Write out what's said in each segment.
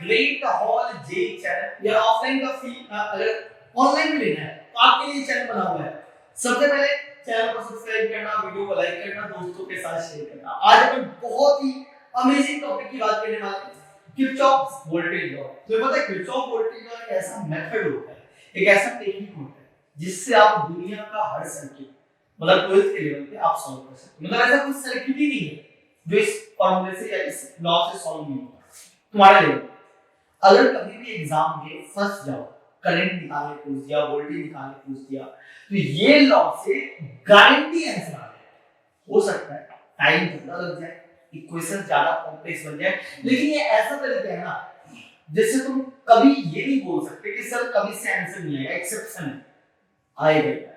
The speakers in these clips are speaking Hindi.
ग्रेट हॉल जे चैनल। या ऑफलाइन का फी अगर ऑनलाइन भी लेना है तो आपके लिए चैनल बना हुआ है। सबसे पहले चैनल को सब्सक्राइब करना, वीडियो को लाइक करना, दोस्तों के साथ शेयर करना। आज अपन बहुत ही अमेजिंग टॉपिक की बात करने वाले हैं, किरचॉफ वोल्टेज लॉ। तो पता है किरचॉफ वोल्टेज लॉ एक ऐसा मेथड होता है, एक ऐसा टेक्निक होता है जिससे आप दुनिया का हर सर्किट मतलब 12th के लेवल पे आप सॉल्व कर सकते हो। मतलब ऐसा कुछ सर्किट ही नहीं है जो इस फॉर्मूले से या इस लॉ से सॉल्व नहीं होगा तुम्हारे लेवल। अगर कभी भी एग्जाम में फंस जाओ, करंट निकालने पूछ दिया, वोल्टेज निकालने पूछ दिया, तो ये लॉ से गारंटी आंसर आ जाए। हो सकता है टाइम ज्यादा लग जाए, इक्वेशन ज्यादा कॉम्प्लेक्स बन जाए, लेकिन ये ऐसा तरीका है ना जिससे तुम कभी ये नहीं बोल सकते कि सर कभी से आंसर नहीं आएगा, एक्सेप्शन आएगा।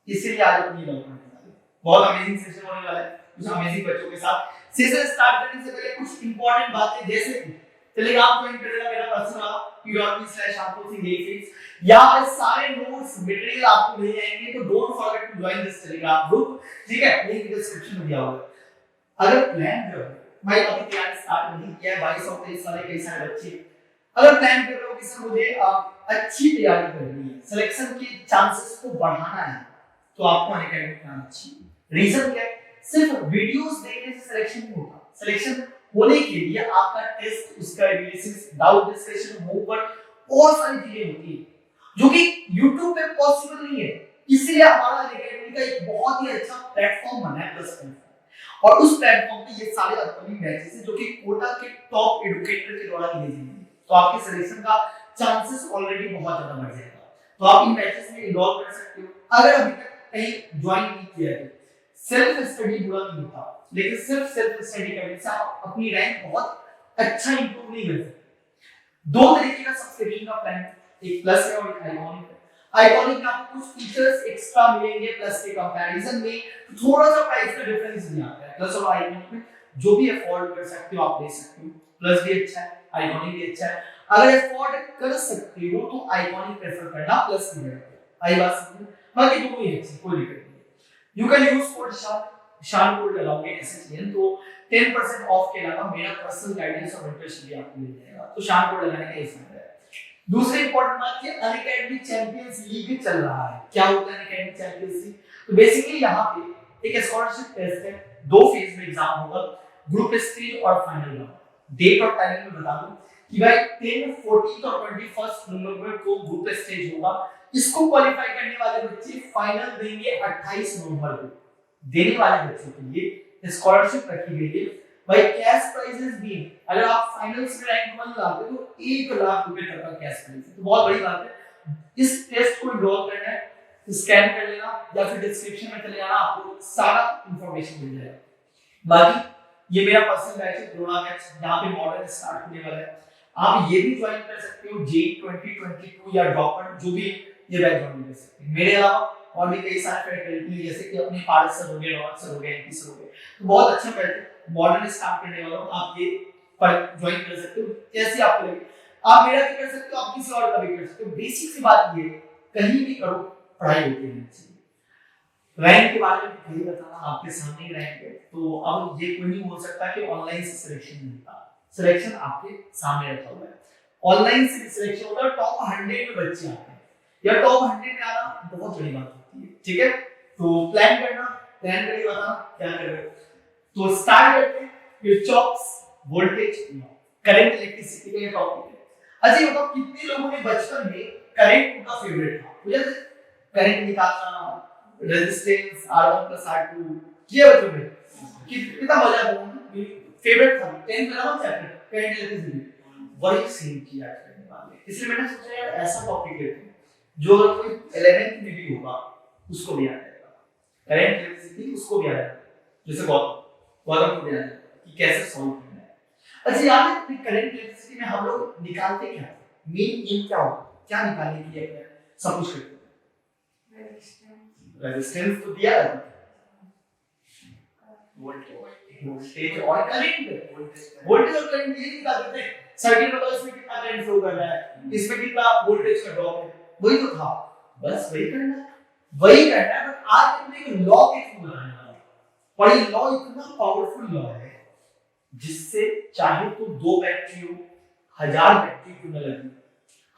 इसीलिए आज अपनी लॉ पढ़ने वाले बहुत अमेजिंग सेशन होने वाला है कुछ अमेजिंग बच्चों के साथ। सेशन स्टार्ट करने से पहले कुछ इंपॉर्टेंट बातें, जैसे टेलीग्राम ज्वाइन कर लेना मेरा पर्सनल p.me/ankusinghfix। यहाँ पे सारे नोट्स मटेरियल आपको मिल जाएंगे, तो don't forget to join this Telegram group, ठीक है? लिंक डिस्क्रिप्शन में दिया हुआ है। अगर प्लान करो, भाई अभी तैयारी स्टार्ट नहीं किया है, 2223 वाले कई सारे बच्चे अगर प्लान कर रहे हो कि सर मुझे अच्छी तैयारी करनी है, सिलेक्शन के चांसेस को बढ़ाना है, तो आपको अनअकैडमी का अच्छी रीजन क्या है? सिर्फ वीडियोस देखने से सिलेक्शन नहीं होता। सिलेक्शन होने के लिए आपका टेस्ट, उसका एनालिसिस, डाउट डिस्कशन, होमवर्क, और सारी चीजें होती है जो कि YouTube पे पॉसिबल नहीं है। इसलिए हमारा अनअकैडमी का एक बहुत ही अच्छा प्लेटफॉर्म बना है, प्लस प्लेटफॉर्म। और उस प्लेटफॉर्म पे ये सारे अपकमिंग बैचेस हैं जो कि कोटा के टॉप एजुकेटर के द्वारा लिए जाएंगे, तो आपके सिलेक्शन का चांसेस ऑलरेडी बहुत ज्यादा बढ़ जाएगा। तो आप इन बैचेस में इनरोल कर सकते हो। अगर अभी तक कहीं ज्वाइन नहीं किया है, सेल्फ स्टडी बुरा नहीं होता, लेकिन सिर्फ सेल्फ स्टडी करने से आप अपनी रैंक बहुत अच्छा इंप्रूव नहीं कर सकते। दो तरीके का सब्सक्रिप्शन का प्लान, एक प्लस है और एक आइकॉनिक है। आइकॉनिक में आपको कुछ फीचर्स एक्स्ट्रा मिलेंगे प्लस के कंपैरिजन में, तो थोड़ा सा प्राइस का डिफरेंस भी आता है। प्लस और आइकॉनिक में जो भी अफोर्ड कर सकते हो आप ले सकते हो, प्लस भी अच्छा है, आइकॉनिक भी अच्छा है। अगर अफोर्ड कर सकते हो तो आइकॉनिक प्रेफर करना, प्लस भी बेटर। आई बात समझ? बाकी दोनों ही अच्छे, कोई दिक्कत नहीं। यू कैन यूज कोड शान कोड लगाओगे SHN, तो 10% ऑफ के अलावा मेरा पर्सनल गाइडेंस और मेंटरशिप भी आपको मिल जाएगा। तो शान कोड लगाने का इसमें है। दूसरी इंपॉर्टेंट बात ये अनअकैडमी चैंपियंस लीग चल रहा है। क्या होता है अनअकैडमी चैंपियंस लीग? तो बेसिकली यहाँ पे एक स्कॉलरशिप टेस्ट है, दो फेज में एग्जाम होगा, ग्रुप स्टेज और फाइनल राउंड। डेट और टाइमिंग में बता दूं कि भाई 10, 14 और 21 नवंबर को ग्रुप स्टेज होगा। इसको क्वालिफाई करने वाले बच्चे फाइनल देंगे 28 नवंबर को। देने वाले बच्चों के लिए स्कॉलरशिप रखी गई है। भाई कैश प्राइजेस भी हैं, अगर आप फाइनल्स में रैंक 1 लाते हो तो 1 लाख रुपए तक का कैश प्राइज है, तो बहुत बड़ी बात है। इस टेस्ट को एनरोल करना है, स्कैन कर लेना या फिर डिस्क्रिप्शन में चले जाना, आपको सारा इंफॉर्मेशन मिल जाएगा। बाकी ये मेरा पर्सनल बैच है, द्रोणा बैच, यहाँ पे मॉडल स्टार्ट होने वाला है। आप ये भी ज्वाइन कर सकते हो, JEE 2022 या ड्रॉपर, जो भी ये बैच ज्वाइन कर सकते हैं। मेरे अलावा और भी कई सारे फैकल्टी जैसे कि अपने पारस सर हो गए, रोहन सर हो गए, एमपी सर हो गए, तो बहुत अच्छा बैच है। मॉडल स्टार्ट करने वाला हूं, आप ये पर ज्वाइन कर सकते हो जैसे आपको लगे। आप मेरा भी कर सकते हो, आप किसी और का भी कर सकते हो। बेसिक सी बात ये है, कहीं भी करो पढ़ाई होती रहनी चाहिए। रैंक के बारे में कहीं बताना, आपके सामने ही रैंक है, तो अब ये कोई नहीं बोल सकता कि ऑनलाइन से सिलेक्शन मिलता। सिलेक्शन आपके सामने रखा हुआ है। ऑनलाइन से सिलेक्शन होता है, टॉप 100 में बच्चे आते हैं, या टॉप 100 में आना बहुत बड़ी बात होती है, ठीक है? तो प्लान करना, प्लान करके बताना क्या कर रहे हो। तो स्टार्ट करते हैं Kirchhoff's voltage law, current electricity का ये टॉपिक है। अच्छा ये बताओ कितने लोगों ने बचपन में करंट उनका फेवरेट था? मुझे करंट निकालना, रेजिस्टेंस R1 + R2 किया बच्चों में, कितना मजा आता था, फेवरेट था 10th में ना चैप्टर करंट इलेक्ट्रिसिटी, वही सेम किया करने वाले। इसलिए मैंने सोचा यार ऐसा टॉपिक लेते हैं जो कोई 11th में भी होगा उसको भी आ जाएगा, करंट इलेक्ट्रिसिटी उसको भी आ जाएगा, जैसे गौतम को भी आ जाएगा कि कैसे सॉल्व करना है। अच्छा याद है करंट इलेक्ट्रिसिटी में हम लोग निकालते क्या, मेन एम क्या होता है, क्या निकालने के लिए सब कुछ करते हैं? रेजिस्टेंस तो दिया है, वोल्टेज और करंट, वोल्टेज और करंट ये निकाल देते हैं। सर्किट बताओ इसमें कितना करंट फ्लो कर रहा है, इसमें कितना वोल्टेज का ड्रॉप है, वही तो था, बस वही करना है, वही करना है। बट आज हमने एक लॉ के थ्रू बनाने वाला है, और ये लॉ इतना पावरफुल लॉ है जिससे चाहे तो 2 बैटरी हो, 1000 बैटरी क्यों ना लगी,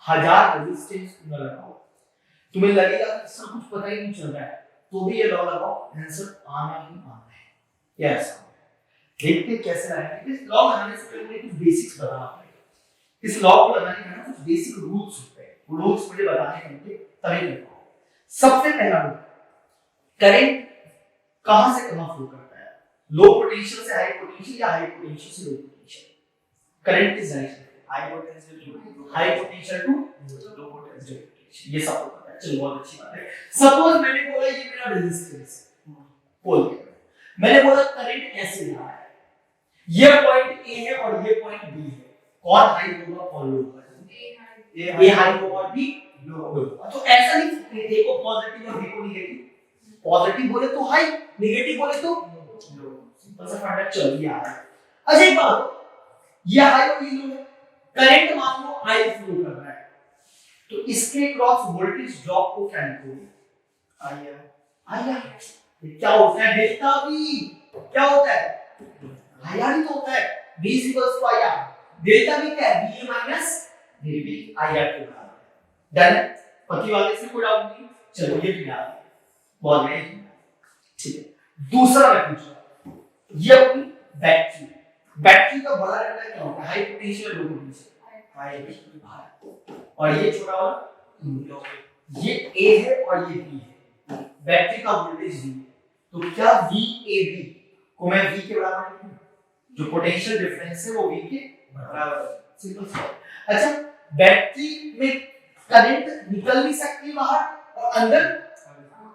1000 रेजिस्टेंस क्यों ना लगाओ, तुम्हें लगेगा कि इसका कुछ पता ही नहीं चल रहा है, तो भी ये लॉ लगाओ, आंसर आना ही आना है। यस, देखते कैसे लगाएंगे। इस लॉ लगाने से पहले मुझे कुछ बेसिक्स बताना पड़ेगा। इस लॉ को लगाने के ना कुछ बेसिक रूल्स होते हैं, वो रूल्स मुझे बताने होंगे तभी कर पाऊंगा। सबसे पहला रूल, करंट कहां से कहां फ्लो करता है, लो पोटेंशियल से हाई पोटेंशियल या हाई पोटेंशियल से लो पोटेंशियल, करंट किस direction, high potential to low potential, ये सब पता है। चलो बहुत अच्छी बात है। सपोज मैंने बोला ये मेरा रेजिस्टेंस पोल, मैंने बोला करंट ऐसे जा रहा है, ये पॉइंट ए है और ये पॉइंट बी है, कौन हाई होगा कौन लो होगा, ए हाई होगा और बी लो होगा। तो ऐसा नहीं ए को पॉजिटिव और बी को नेगेटिव, पॉजिटिव बोले तो हाई, नेगेटिव बोले तो लो, सिंपल सा फंडा चल गया है। अच्छा एक बात, ये हाई और ये लो है, करंट मान लो आई फ्लो कर रहा है, तो इसके क्रॉस वोल्टेज ड्रॉप को क्या लिखोगे, आईआर। क्या होता है डेल्टा वी, क्या होता है आईआर ही तो होता है, V equals to IR, delta V क्या है, VA माइनस VB आईआर के बराबर है। डन, पति वाले से कोई डाउट नहीं, चलो ये भी याद है, बहुत बढ़िया, ठीक है। दूसरा मैं पूछ रहा हूं, ये अपनी बैटरी, बैटरी का बड़ा डंडा क्या होता है, high potential low potential, high, और ये छोटा वाला ये A है और ये B है, बैटरी का वोल्टेज V है, तो क्या VAB को मैं V के बराबर लिखूं, जो पोटेंशियल डिफरेंस है वो V के बराबर है, सिंपल सा। अच्छा, बैटरी में करंट निकल भी सकती है बाहर और अंदर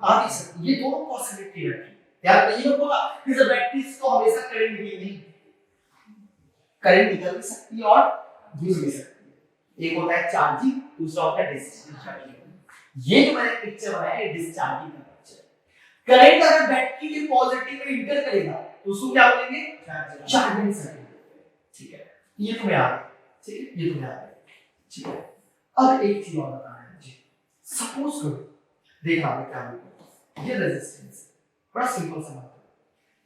आ भी सकती है, ये दोनों पॉसिबिलिटी रहती है। यार नहीं होगा कि जब बैटरीज को हमेशा करंट निकलेगी, करंट निकल भी सकती है और घुस भी सकती है, एक होता है चार्जिंग, दूसरा होता है डिस्चार्जिंग। ये जो मैंने पिक्चर बनाया है डिस्चार्जिंग का पिक्चर, करंट अगर बैटरी के पॉजिटिव में इंटर करेगा तो उसको क्या बोलेंगे, चार्जिंग सर्किट, ठीक है, ये तुम्हें याद है, ठीक है, ये तुम्हें याद है, ठीक है। अब एक चीज और बताना है मुझे, सपोज करो, देखा आपने क्या बोला, ये रेजिस्टेंस बड़ा सिंपल सा बात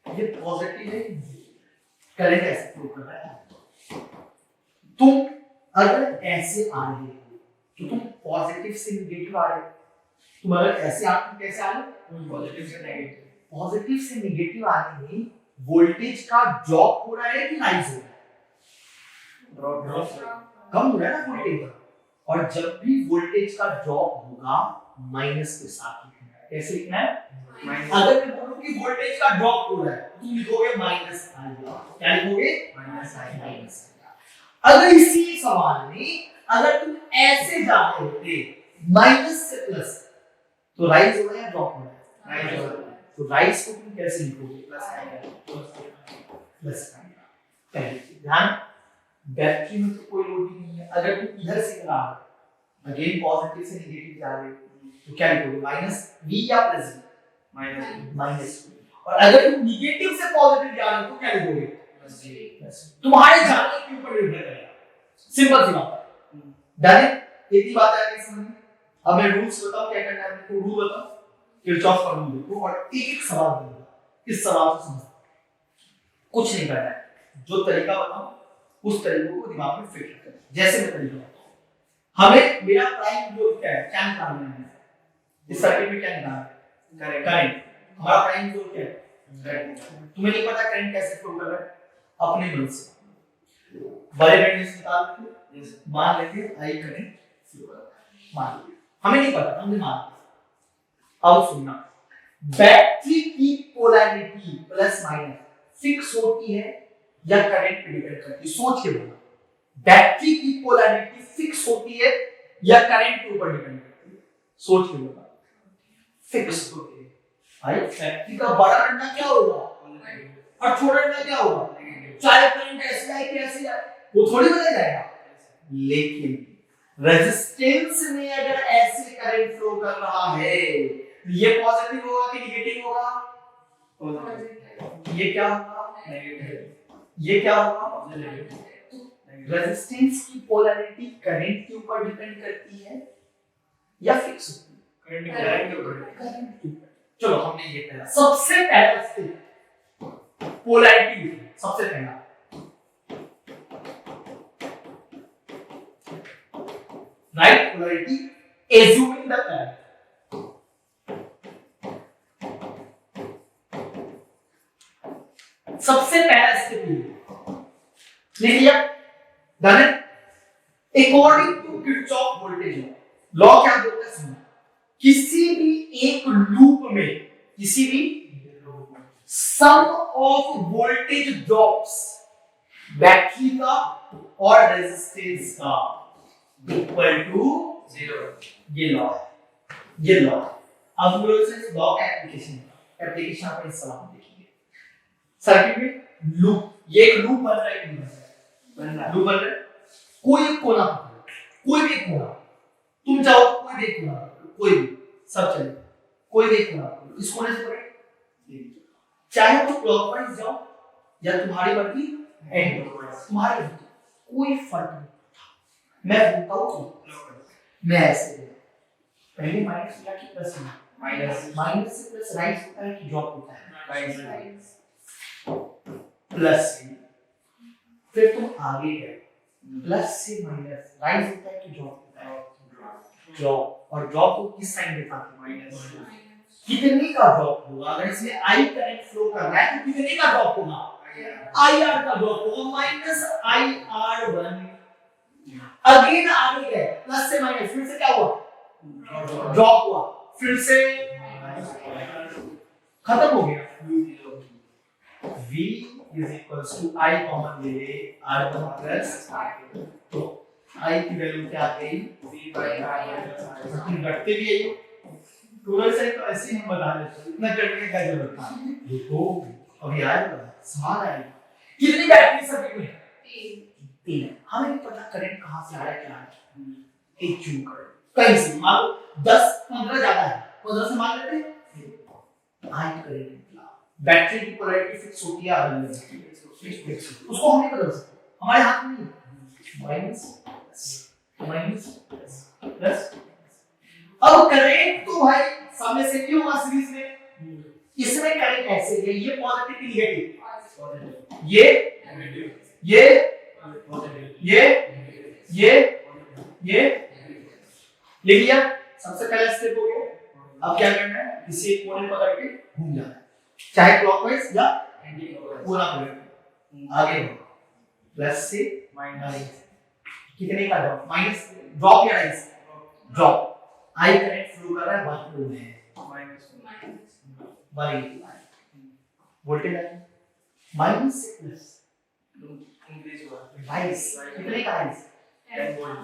है, ये पॉजिटिव है, करंट ऐसे फ्लो कर रहा है, तुम अगर ऐसे आ रहे हो तो तुम पॉजिटिव से नेगेटिव आ रहे हो, तुम अगर ऐसे आ तुम कैसे आ रहे हो, पॉजिटिव से नेगेटिव, पॉजिटिव से नेगेटिव आने में वोल्टेज का ड्रॉप हो रहा है कि राइज हो रहा है, कम हो रहा है ना वोल्टेज का, और जब भी वोल्टेज का ड्रॉप होगा माइनस के साथ लिखना है, कैसे लिखना है, अगर मैं बोलूं कि वोल्टेज का ड्रॉप हो रहा है तो तुम लिखोगे माइनस आई, क्या लिखोगे, माइनस आई। अगर इसी सवाल में अगर तुम ऐसे जा रहे होते माइनस से प्लस, तो राइज हो रहा है ड्रॉप हो रहा है, राइज हो रहा है, तो राइज को तुम कैसे लिखोगे, प्लस प्लस। पहले ध्यान, बैटरी में तो कोई लोड नहीं है, अगर तुम इधर से चला अगेन पॉजिटिव से नेगेटिव जा रहे हो तो क्या लिखोगे, माइनस V या प्लस V, माइनस V, और अगर तुम नेगेटिव से पॉजिटिव जा रहे हो तो क्या लिखोगे, प्लस V। तुम्हारे जाने के ऊपर निर्भर करेगा, सिंपल सी बात है। डन है, इतनी बात है आगे समझ में। अब मैं रूल्स बताऊं क्या करना है, आपको रूल बताओ, किरचॉफ का रूल देखो और एक एक सवाल दूंगा, इस सवाल से समझो, कुछ नहीं करना है, जो तरीका बताऊं उस तरीके को दिमाग में फिट रखना है, जैसे मैं तरीका बताऊं। हमें मेरा प्राइम वोल्ट क्या है, क्या निकालना है, इस सर्किट में क्या निकालना है, करंट, हमारा प्राइम वोल्ट क्या है, करंट। तुम्हें नहीं पता करंट कैसे फ्लो कर रहा है, अपने मन से बड़े ब्राइटनेस निकाल के मान लेते हैं आई करंट फ्लो कर रहा है, मान लिया, हमें नहीं पता, हमने मान लिया। अब सुनना, बैटरी की पोलैरिटी प्लस माइनस फिक्स होती है या करंट पे डिपेंड करती है, सोच के बोलना, बैटरी की पोलैरिटी फिक्स होती है या करंट के ऊपर डिपेंड करती है, सोच के बोलना, फिक्स होती है। भाई बैटरी का बड़ा डंडा क्या होगा और छोटा डंडा क्या होगा, चाहे करंट ऐसे आए कैसे आए वो थोड़ी बदल जाएगा, लेकिन रेजिस्टेंस में अगर ऐसे करंट फ्लो कर रहा है तो ये पॉजिटिव होगा कि नेगेटिव होगा, पॉजिटिव। ये क्या होगा, नेगेटिव। ये क्या होगा, नेगेटिव। रेजिस्टेंस की पोलैरिटी करंट के ऊपर डिपेंड करती है या फिक्स होती है, करंट के ऊपर। चलो हमने ये पहला, सबसे पहला स्टेप पोलैरिटी, सबसे पहला right polarity assuming the current. सबसे पहला स्टेप ये लिख लिया, डन है। According to Kirchhoff voltage law क्या बोलता है सुनो, किसी भी एक लूप में किसी भी सम ऑफ वोल्टेज ड्रॉप्स बैटरी का और रेजिस्टेंस का इक्वल टू 0। ये लॉ अब हम लोग इस लॉ का एप्लीकेशन आप इस सवाल में देखेंगे। सर्किट में लूप, ये एक लूप बन रहा है, लूप बन रहा है। कोई एक कोना पकड़ो, कोई भी एक कोना, तुम चाहो कोई भी एक कोना, कोई भी, सब चले, कोई भी एक कोना पकड़ो, इस कोने से पकड़ो, चाहे तो क्लॉकवाइज जाओ या तुम्हारी मर्जी एंटी क्लॉकवाइज, तुम्हारी मर्जी, कोई फर्क नहीं पड़ता। मैं बोलता हूं मैं ऐसे पहले माइनस या कि प्लस में, माइनस से प्लस राइज होता है कि ड्रॉप होता है, प्लस से फिर तुम आगे गए, प्लस से माइनस राइज होता है कि ड्रॉप होता है, ड्रॉप, और ड्रॉप को किस साइन के साथ, माइनस। कितने का ड्रॉप होगा अगर इसमें आई करंट फ्लो कर रहा है तो कितने का ड्रॉप होगा, आई आर का ड्रॉप होगा, माइनस आई आर 1। अगेन आगे गए, प्लस से माइनस, फिर से क्या हुआ, ड्रॉप हुआ, फिर से खत्म हो गया। V is equals to I common ले ले, R1 प्लस तो I की वैल्यू क्या आ गई, V by R। तुम रखते भी यही हो, टोटल से तो ऐसे ही हम बता देते हैं, इतना करने की क्या जरूरत है। देखो अभी आएगा सवाल आएगा, कितनी बैटरी सर्किट में, 3 है। हमें नहीं पता करंट कहां से आ रहा है, क्या है, एक चूक करंट कहीं से, मान लो 10 15 ज्यादा है, 15 से मान लेते हैं, आई करंट बैटरी की पोलैरिटी फिक्स होती है, आगे उसको हम नहीं बदल सकते, हमारे हाथ में नहीं। माइनस प्लस अब करंट तो भाई सामने से क्यों होगा सीरीज में, इसमें करंट ऐसे है, ये पॉजिटिव की नेगेटिव, ये लिख लिया। सबसे पहला स्टेप हो गया। अब क्या करना है, किसी एक कोने पकड़ के घूम जाना है, चाहे क्लॉकवाइज या एंटी क्लॉकवाइज, पूरा पकड़ के आगे प्लस से माइनस, कितने का ड्रॉप, माइनस ड्रॉप या rise, drop, I current flow कर रहा है 1 किलो में, माइनस 1 वोल्टेज है, माइनस से प्लस इंक्रीज हुआ, राइज कितने का राइज, 10 वोल्ट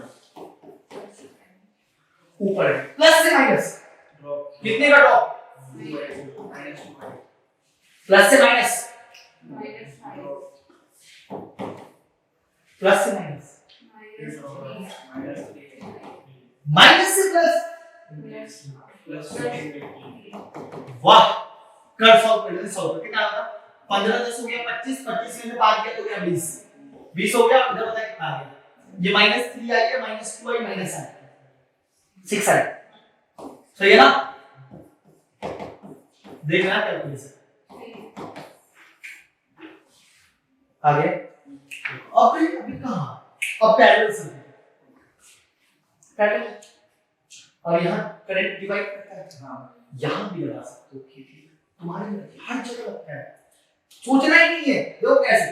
ऊपर, प्लस से माइनस ड्रॉप, कितने का ड्रॉप, प्लस से माइनस, प्लस से माइनस, माइनस से प्लस, वाह कर सॉल्व कर लेते, सॉल्व कितना होगा, 15 10 हो गया 25, 25 में से 5 गया तो गया 20, 20 हो गया, इधर बता कितना आ गया, ये -3 आ गया, -2 आई -6 आई, सही है ना, देखना कैलकुलेशन आगे। अभी कहां, अब पैरेलल सर्किट, पैरेलल, और यहां करंट डिवाइड करता है, हां यहां भी लगा सकते हो, तुम्हारे हर जगह लगता है, सोचना ही नहीं है। देखो कैसे,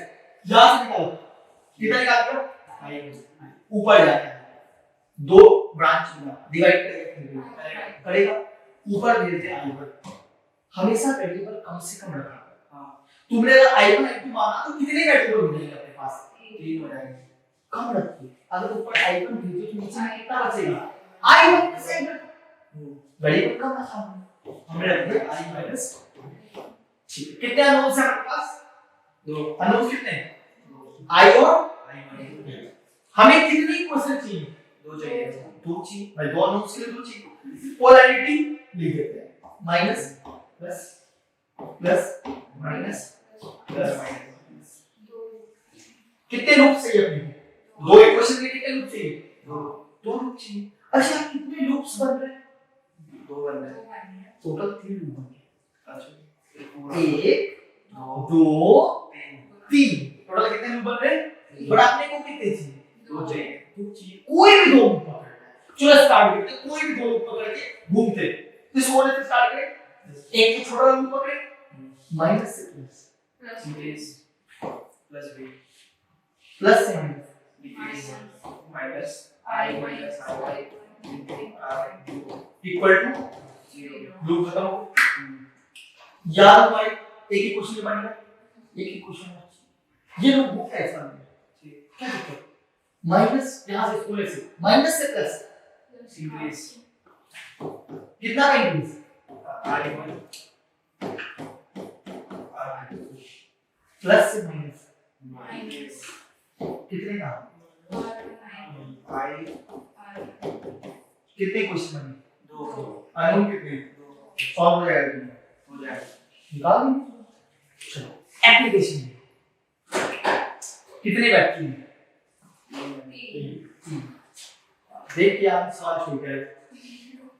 यहां से निकालो, कितना निकाल दो, ऊपर जाके 2 ब्रांच में डिवाइड करेगा, ऊपर दे देते i1, हमेशा वेरिएबल कम से कम रखना। हां तुमने अगर i1 i2 माना तो कितने वेरिएबल मिलेंगे अपने पास, 3 हो जाएंगे, कम रखिए। अगर ऊपर i1 भेजो तो नीचे कितना बचेगा, i1 से वेरिएबल कम रखा हमने रख दिया i माइनस, ठीक है। कितने अननोन्स है हमारे पास, 2 अननोन्स, कितने, i और i माइनस, हमें कितनी क्वेश्चन चाहिए, 2 चाहिए, 2 चाहिए भाई, 2 अननोन्स के लिए 2 चाहिए। पोलैरिटी लिख देते हैं, minus plus plus minus plus minus, कितने लूप चाहिए अपने, 2 इक्वेशन के कितने लूप चाहिए, 2 लूप चाहिए। अच्छा कितने लूप्स बन रहे हैं, 2 बन रहे हैं, टोटल 3 लूप बन गए। अच्छा 1 2 3, टोटल कितने लूप बन रहे हैं, बट आपने को कितने चाहिए, 2 चाहिए, कोई भी 2 लूप पकड़ना है, स्टार्ट करते, कोई भी दो लूप पकड़ के घूमते, इस कोने से स्टार्ट करें, एक तो छोटा लूप पकड़े, माइनस से प्लस, प्लस बी, प्लस से minus, minus I minus I equal to 0, loop खत्म हो। याद भाई एक ही क्वेश्चन बनेगा, एक ही क्वेश्चन, ये लोग बुक कैसा है, क्या दिक्कत, माइनस यहाँ से खोले से माइनस से प्लस इंक्रीज, कितना का इंक्रीज, r1 प्लस से माइनस कितने का, आई कितने क्वेश्चन बने, दो, अननोन कितने, सॉल्व हो जाएगा, निकाल देंगे। चलो एप्लीकेशन कितने बैटरी हैं, देखिए आप सवाल शुरू करें,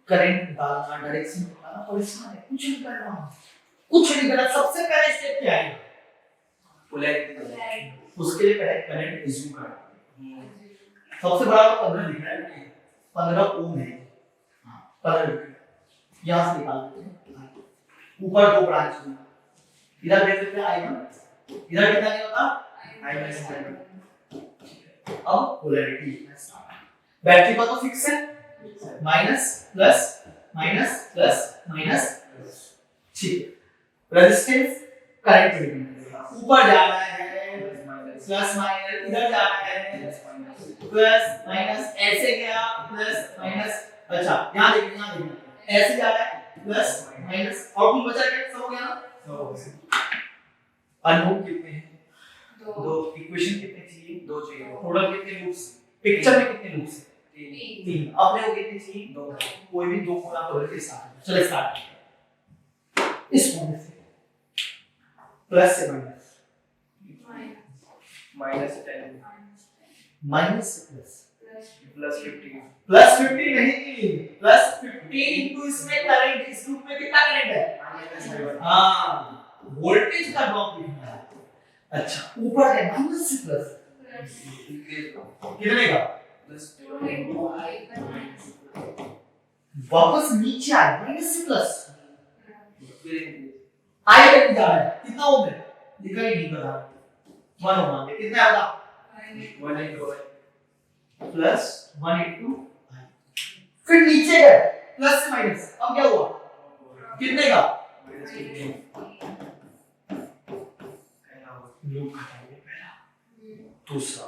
करंट निकालना, डायरेक्शन निकालना, परेशान है, कुछ नहीं करना, कुछ नहीं करना, सबसे पहले स्टेप क्या है, पोलैरिटी, उसके लिए पहले करंट एज्यूम करना, सबसे बड़ा तो 15 दिख रहा है, 15 ओम है, हां 15 यहां से निकाल देते हैं, ऊपर दो ब्रांच में, इधर देख सकते हैं i1, इधर कितना नहीं होता i1, अब पोलैरिटी बैटरी का तो फिक्स है, minus plus minus plus minus, ठीक, रेजिस्टेंस करंट पे डिपेंड करेगा, ऊपर जा रहा है प्लस माइनस, इधर जा रहा है प्लस माइनस, ऐसे गया प्लस माइनस, अच्छा यहां देखिए ऐसे जा रहा है प्लस माइनस, आउटपुट बचा क्या, सब हो गया ना, सब हो गया। अननोन कितने हैं, दो, इक्वेशन कितने चाहिए, दो चाहिए, टोटल कितने लूप्स, पिक्चर में कितने लूप्स, तीन, अपने को कितने चाहिए, दो, कोई भी दो कोना पकड़ के स्टार्ट, चलो स्टार्ट करते हैं, इस कोने से प्लस से माइनस, माइनस से 10, माइनस से प्लस, प्लस 50, प्लस 50 नहीं, प्लस 50 इनटू इसमें करंट, इस लूप में कितना करंट है, हां वोल्टेज का ड्रॉप लिखना है, अच्छा ऊपर है माइनस से प्लस, कितने का, प्लस, वापस नीचे आए माइनस से प्लस, आई तक जा रहा है, कितना ओम है, लिखा ही नहीं पता, 1 ओम आ गया, कितना होगा 1 into प्लस 1 into फिर नीचे गए प्लस से माइनस, अब क्या हुआ, कितने का, लूप हटाइए पहला, दूसरा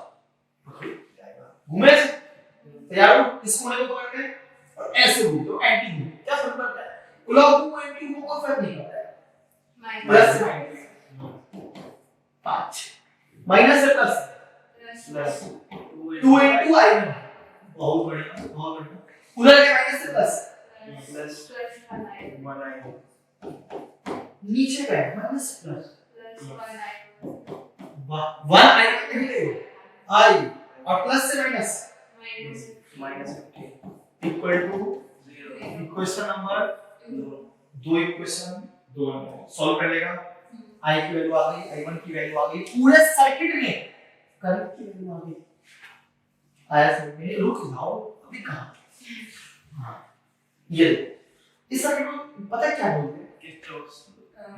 घूमे तैयार हो, इस कोने को पकड़ के और ऐसे घूम दो, एंटी घूम, क्या फर्क पड़ता है, क्लॉक को एंटी घूम को फर्क नहीं पड़ता है, प्लस से माइनस 5, माइनस से प्लस, प्लस 2 into i1, बहुत बढ़िया, बहुत बढ़िया, उधर के माइनस से प्लस, प्लस 1 i, नीचे का माइनस से प्लस, वाह 1 i नहीं ले i और प्लस से minus, minus 50 equal to 0, equation number 2, equation 2 solve कर लेगा, i की वैल्यू आ गई, i1 की वैल्यू आ गई, पूरे सर्किट में करंट की वैल्यू आ गई, आया समझ में, रुक जाओ अभी कहां, हां ये इस सर्किट को पता है क्या बोलते हैं, किरचॉफ,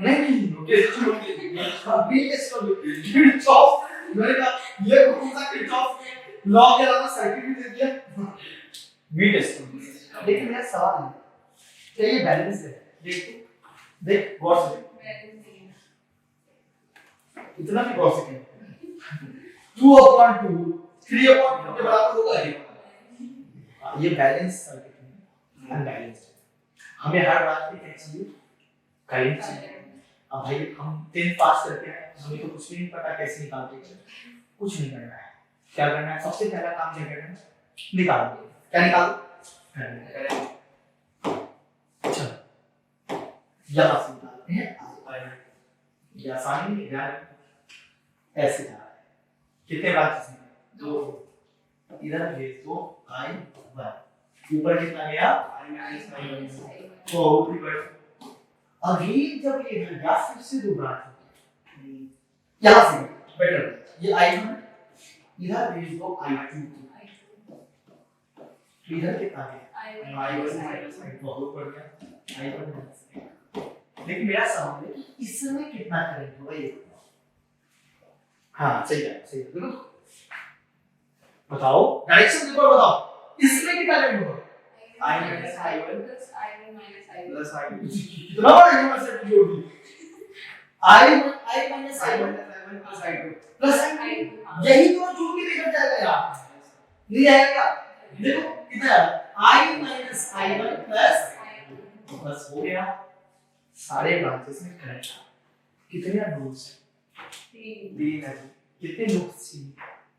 नहीं किरचॉफ, अभी किरचॉफ, मैंने कहा ये कौन सा किरचॉफ लॉ के अलावा सर्किट भी दे दिया, वी टेस्ट, लेकिन मेरा सवाल है क्या ये बैलेंस है, देख गौर से, इतना भी गौर से, 2/2 3/2 के बराबर होगा ये बैलेंस सर्किट में, अनबैलेंस्ड, हमें हर बात में क्या चाहिए, करंट चाहिए, अब भाई हम 10 पास करके आए, हमें तो कुछ भी नहीं पता कैसे निकालते हैं, कुछ नहीं करना है, क्या करना है, सबसे पहला काम क्या करना है, निकालो, क्या निकालो, करंट, चलो यहां से निकालते हैं, ये आसानी है यार, ऐसे जा रहा है, कितने ब्रांचेस हैं, 2, इधर भेज दो i1, ऊपर कितना गया i-1, तो ऊपर अगेन जब ये गया फिर से दो ब्रांच, यहां से बेटर, ये i1 इधर भेज दो i2, इधर कितना है I1 माइनस आई बहुत बढ़िया I1 लेकिन मेरा सवाल है कि इसमें कितना करंट होगा ये हाँ सही है देखो बताओ डायरेक्शन पेपर बताओ इसमें कितना करंट होगा I minus I1 plus I1 minus I2 plus I2 कितना बड़ा यूनिवर्सिटी होगी I minus I1 plus I2 plus I2 यही तो जोड़ के निकल जाएगा यार नहीं आएगा क्या देखो कितना है I minus I1 plus I2 बस हो गया सारे ब्रांचेस में करंट कितने नोड्स हैं 3 3 है कितने नोड्स चाहिए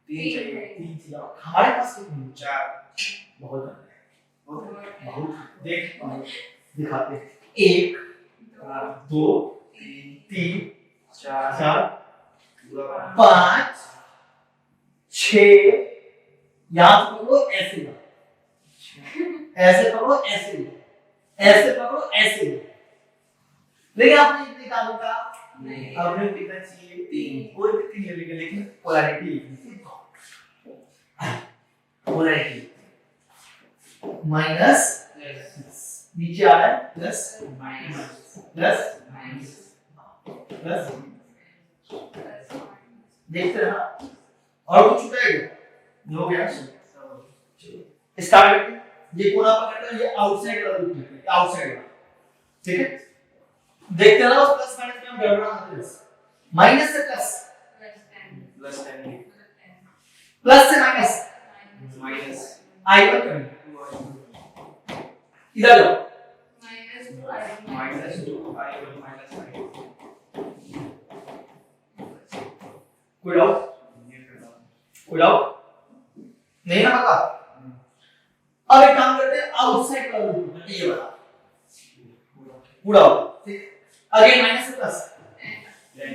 3 चाहिए 3 चाहिए हमारे पास कितने nodes हैं? 4 बहुत है बहुत बहुत देख दिखाते हैं 1 2 3 4 4 पूरा 5 6 यहाँ पकड़ो ऐसे ऐसे पकड़ो ऐसे पकड़ो ऐसे लेकिन आपने इतने काम का नहीं आपने कितना चाहिए 3 कोई भी 3 ले लेंगे लेकिन पोलैरिटी लिखनी थी पोलैरिटी माइनस नीचे आ रहा है plus minus plus minus plus देखते हैं ना और कुछ छूटेगा हो गया स्टार्ट करते हैं ये कोना पकड़ते हैं ये आउटसाइड वाला लूप है आउटसाइड वाला ठीक है देखते हैं ना उस प्लस माइनस में हम गड़बड़ा आते हैं माइनस से प्लस प्लस 10 प्लस से माइनस माइनस I1 करेंगे इधर लो माइनस 2 I1 माइनस I2 कोई डाउट नहीं ना पता अब एक काम करते हैं आउटसाइड वाला लूप ये वाला पूरा वाला ठीक अगेन माइनस से प्लस 10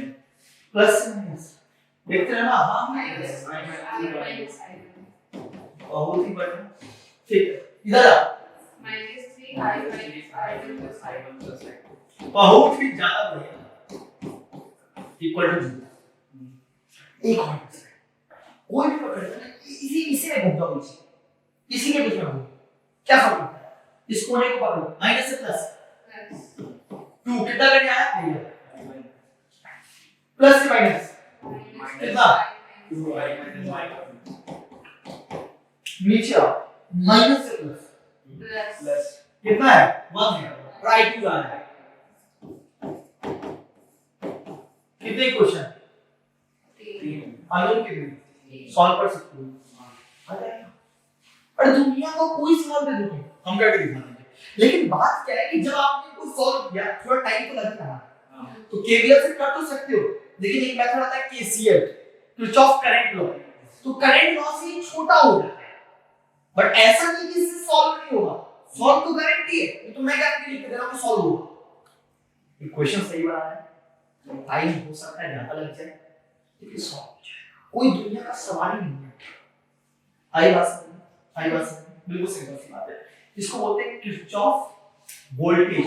प्लस से माइनस देखते हैं ना हां बहुत ही बढ़िया ठीक है इधर आ बहुत ही ज्यादा बढ़िया इक्वल टू 0 एक और कोई भी पकड़ लेना इसी में घूम जाओ इसी के बीच में घूम क्या फर्क पड़ता है इस कोने को पकड़ो माइनस से प्लस 2 कितना करने आया भैया प्लस से माइनस कितना 2 I माइनस नीचे आओ माइनस से प्लस प्लस कितना है 1 है राइट टू आ रहा है कितने क्वेश्चन 3 आगे कितने सॉल्व कर सकते हो अरे दुनिया का कोई सवाल दे दो तुम हम करके दिखा देंगे लेकिन बात क्या है कि जब आपने इसको सॉल्व किया थोड़ा टाइम तो लगेगा तो केवीएल से कर तो सकते हो लेकिन एक मेथड आता है केसीएल किरचॉफ करंट लॉ तो करंट लॉ से छोटा हो जाता है बट ऐसा नहीं कि इससे सॉल्व नहीं होगा सॉल्व तो गारंटी है तो मैं गारंटी लिख के दे रहा हूं सॉल्व होगा इक्वेशन सही बना है टाइम हो सकता है ज्यादा लग जाए लेकिन सॉल्व हो जाएगा कोई दुनिया का सवाल ही नहीं है आई बात बिल्कुल सही बात है इसको बोलते हैं किरचॉफ वोल्टेज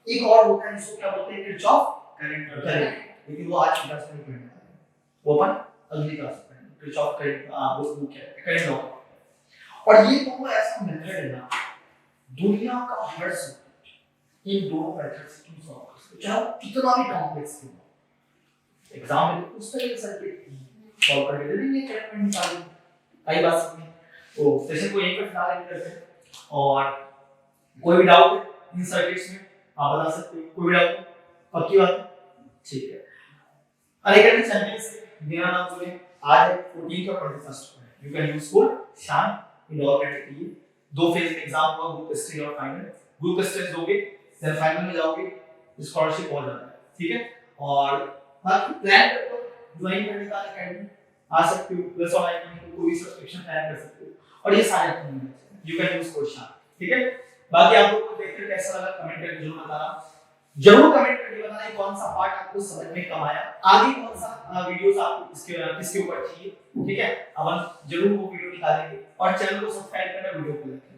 एक और होता है इसको क्या बोलते हैं किरचॉफ करंट लेकिन वो आज क्लास में नहीं पढ़ने वाले हैं वो अपन अगली क्लास में पढ़ेंगे किरचॉफ करंट वो क्या है करंट लॉ और ये दोनों ऐसा मेथड है ना दुनिया का हर सब्जेक्ट इन दोनों मेथड से तुम सॉल्व कर सकते हो चाहे वो कितना भी कॉम्प्लेक्स क्यों हो एग्जाम में उस तरह के सर्किट सॉल्व करके दे देंगे करंट में निकाल आई बात समझ तो सेशन को यहीं पर फिलहाल एंड करते हैं और कोई भी डाउट इन सर्किट्स में आप बता सकते हो कोई भी डाउट पक्की बात है ठीक है अनअकैडमी चैंपियंस मेरा नाम बोले आज है 14th और 21st you can use code शाम इन ऑल कैटेगरी दो फेज में एग्जाम हुआ ग्रुप टेस्ट और फाइनल ग्रुप टेस्ट दोगे देन फाइनल में जाओगे स्कॉलरशिप हो जाता है ठीक है और बाकी प्लान करो ज्वाइन करने का अनअकैडमी आ सकते हो प्लस और आइकन को कोई सब्सक्रिप्शन प्लान कर सकते हो और ये सारे आपको मिल जाएंगे यू कैन यूज कोड शाम ठीक है बाकी आप लोगों को देखकर कैसा लगा कमेंट करके जरूर बताना जरूर कमेंट करके बताना कि कौन सा पार्ट आपको समझ में कम आया आगे कौन सा वीडियोस आपको किसके ऊपर चाहिए ठीक है अब हम जरूर वो वीडियो निकालेंगे और चैनल को सब्सक्राइब करना वीडियो को